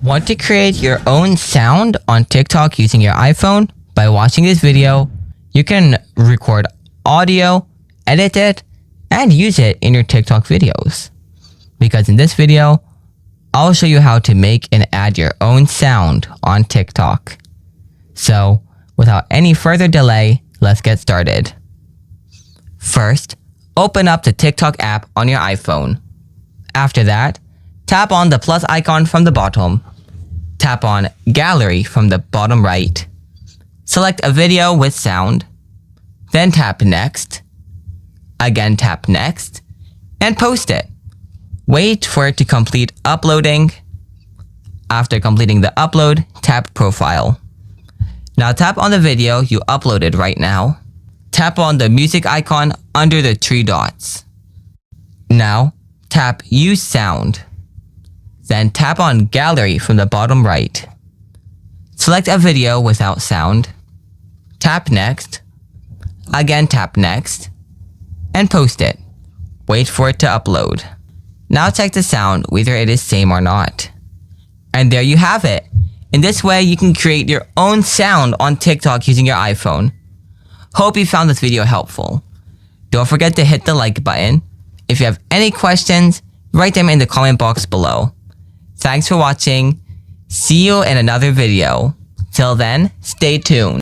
Want to create your own sound on TikTok using your iPhone? By watching this video, you can record audio, edit it, and use it in your TikTok videos. Because in this video, I'll show you how to make and add your own sound on TikTok. So, without any further delay, let's get started. First, open up the TikTok app on your iPhone. After that, tap on the plus icon from the bottom. Tap on Gallery from the bottom right. Select a video with sound. Then tap Next. Again tap Next. And post it. Wait for it to complete uploading. After completing the upload, tap Profile. Now tap on the video you uploaded right now. Tap on the music icon under the three dots. Now, tap Use Sound. Then tap on Gallery from the bottom right. Select a video without sound. Tap Next. Again tap Next. And post it. Wait for it to upload. Now check the sound whether it is same or not. And there you have it. In this way, you can create your own sound on TikTok using your iPhone. Hope you found this video helpful. Don't forget to hit the like button. If you have any questions, write them in the comment box below. Thanks for watching. See you in another video. Till then, stay tuned.